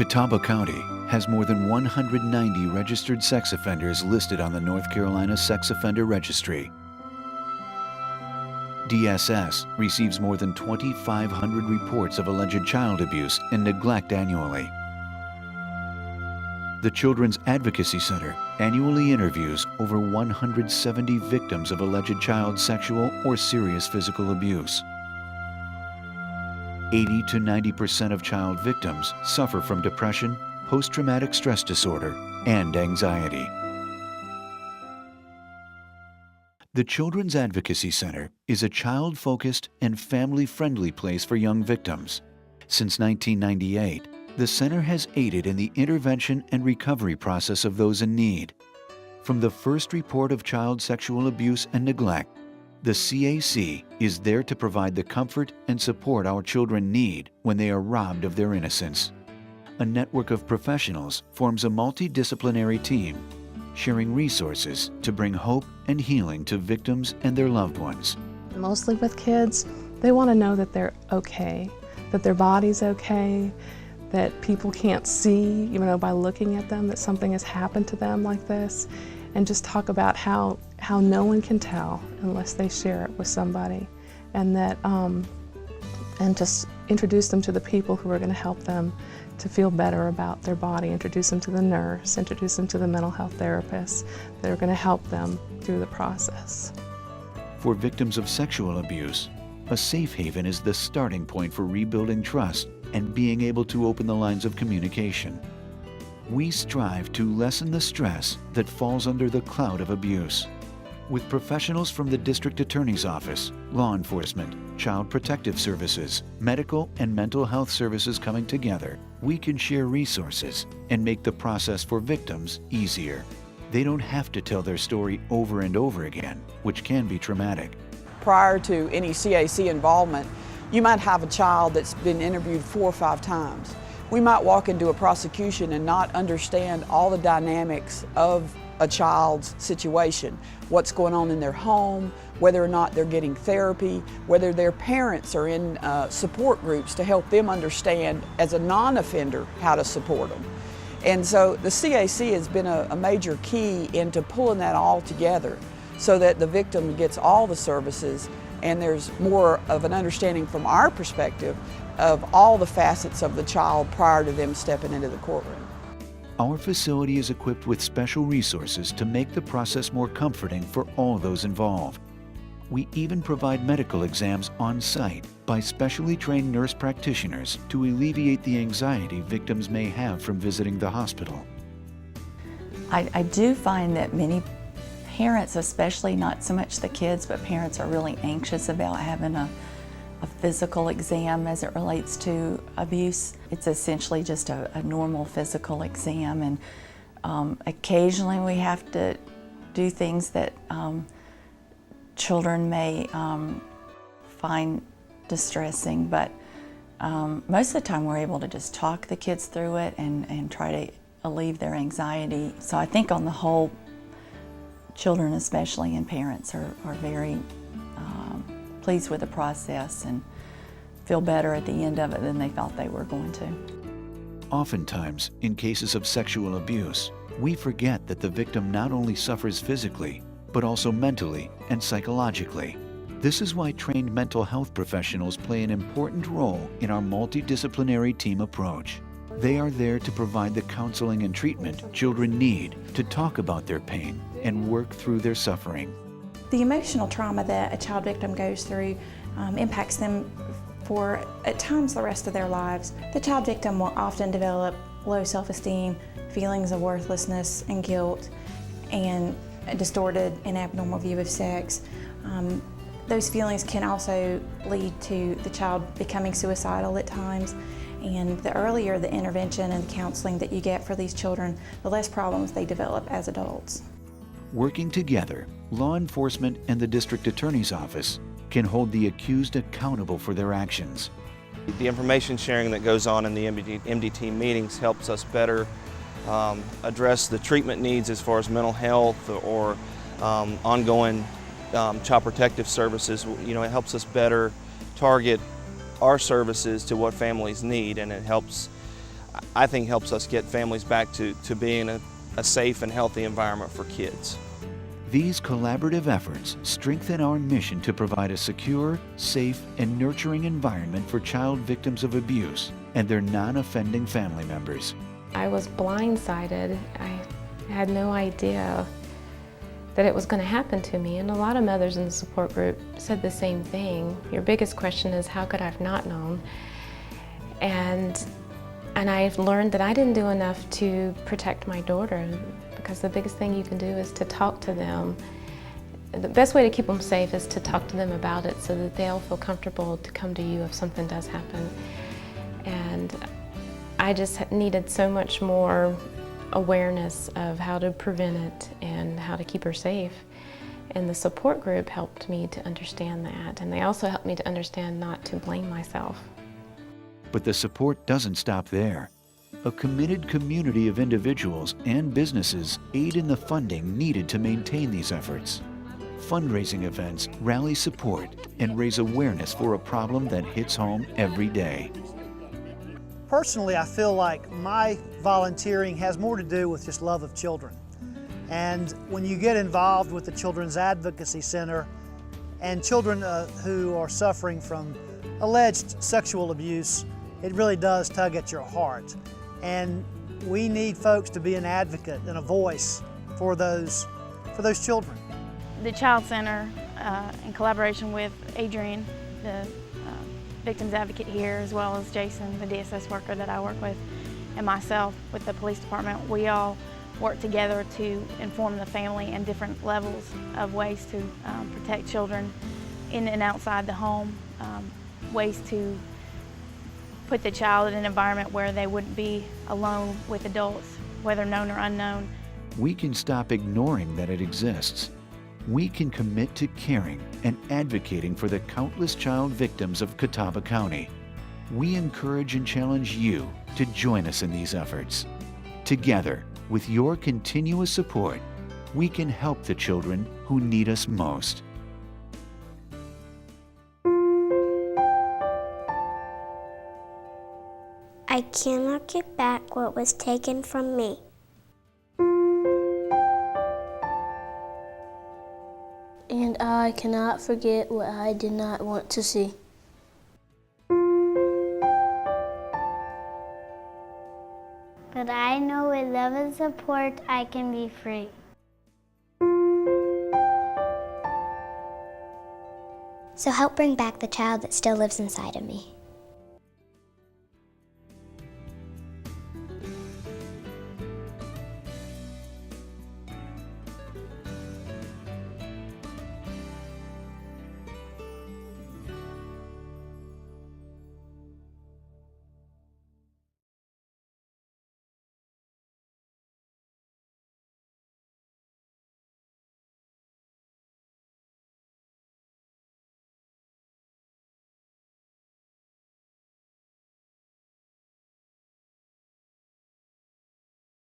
Catawba County has more than 190 registered sex offenders listed on the North Carolina Sex Offender Registry. DSS receives more than 2,500 reports of alleged child abuse and neglect annually. The Children's Advocacy Center annually interviews over 170 victims of alleged child sexual or serious physical abuse. 80 to 90% of child victims suffer from depression, post-traumatic stress disorder, and anxiety. The Children's Advocacy Center is a child-focused and family-friendly place for young victims. Since 1998, the center has aided in the intervention and recovery process of those in need. From the first report of child sexual abuse and neglect, the CAC is there to provide the comfort and support our children need when they are robbed of their innocence. A network of professionals forms a multidisciplinary team, sharing resources to bring hope and healing to victims and their loved ones. Mostly with kids, they want to know that they're okay, that their body's okay, that people can't see, by looking at them, that something has happened to them like this, and just talk about how no one can tell unless they share it with somebody, and that and just introduce them to the people who are going to help them to feel better about their body, introduce them to the nurse, introduce them to the mental health therapists that are going to help them through the process. For victims of sexual abuse, a safe haven is the starting point for rebuilding trust and being able to open the lines of communication. We strive to lessen the stress that falls under the cloud of abuse. With professionals from the District Attorney's Office, law enforcement, child protective services, medical and mental health services coming together, we can share resources and make the process for victims easier. They don't have to tell their story over and over again, which can be traumatic. Prior to any CAC involvement, you might have a child that's been interviewed 4 or 5 times. We might walk into a prosecution and not understand all the dynamics of a child's situation, what's going on in their home, whether or not they're getting therapy, whether their parents are in support groups to help them understand as a non-offender how to support them. And so the CAC has been a major key into pulling that all together so that the victim gets all the services and there's more of an understanding from our perspective of all the facets of the child prior to them stepping into the courtroom. Our facility is equipped with special resources to make the process more comforting for all those involved. We even provide medical exams on site by specially trained nurse practitioners to alleviate the anxiety victims may have from visiting the hospital. I do find that many parents, especially not so much the kids, but parents are really anxious about having a physical exam as it relates to abuse. It's essentially just a normal physical exam, and occasionally we have to do things that children may find distressing, but most of the time we're able to just talk the kids through it and try to alleviate their anxiety. So I think on the whole, children especially and parents are very pleased with the process and feel better at the end of it than they thought they were going to. Oftentimes, in cases of sexual abuse, we forget that the victim not only suffers physically, but also mentally and psychologically. This is why trained mental health professionals play an important role in our multidisciplinary team approach. They are there to provide the counseling and treatment children need to talk about their pain and work through their suffering. The emotional trauma that a child victim goes through impacts them for, at times, the rest of their lives. The child victim will often develop low self-esteem, feelings of worthlessness and guilt, and a distorted and abnormal view of sex. Those feelings can also lead to the child becoming suicidal at times. And the earlier the intervention and counseling that you get for these children, the less problems they develop as adults. Working together, law enforcement and the District Attorney's Office can hold the accused accountable for their actions. The information sharing that goes on in the MDT meetings helps us better address the treatment needs as far as mental health or ongoing child protective services. It helps us better target our services to what families need, and it helps I think helps us get families back to being a safe and healthy environment for kids. These collaborative efforts strengthen our mission to provide a secure, safe, and nurturing environment for child victims of abuse and their non-offending family members. I was blindsided. I had no idea that it was going to happen to me, and a lot of mothers in the support group said the same thing. Your biggest question is, how could I have not known? And I've learned that I didn't do enough to protect my daughter, because the biggest thing you can do is to talk to them. The best way to keep them safe is to talk to them about it so that they'll feel comfortable to come to you if something does happen. And I just needed so much more awareness of how to prevent it and how to keep her safe. And the support group helped me to understand that. And they also helped me to understand not to blame myself. But the support doesn't stop there. A committed community of individuals and businesses aid in the funding needed to maintain these efforts. Fundraising events rally support and raise awareness for a problem that hits home every day. Personally, I feel like my volunteering has more to do with just love of children. And when you get involved with the Children's Advocacy Center and children who are suffering from alleged sexual abuse, it really does tug at your heart. And we need folks to be an advocate and a voice for those children. The Child Center, in collaboration with Adrian, the victims advocate here, as well as Jason, the DSS worker that I work with, and myself with the police department, we all work together to inform the family in different levels of ways to protect children in and outside the home, ways to put the child in an environment where they wouldn't be alone with adults, whether known or unknown. We can stop ignoring that it exists. We can commit to caring and advocating for the countless child victims of Catawba County. We encourage and challenge you to join us in these efforts. Together, with your continuous support, we can help the children who need us most. I cannot get back what was taken from me. And I cannot forget what I did not want to see. But I know with love and support I can be free. So help bring back the child that still lives inside of me.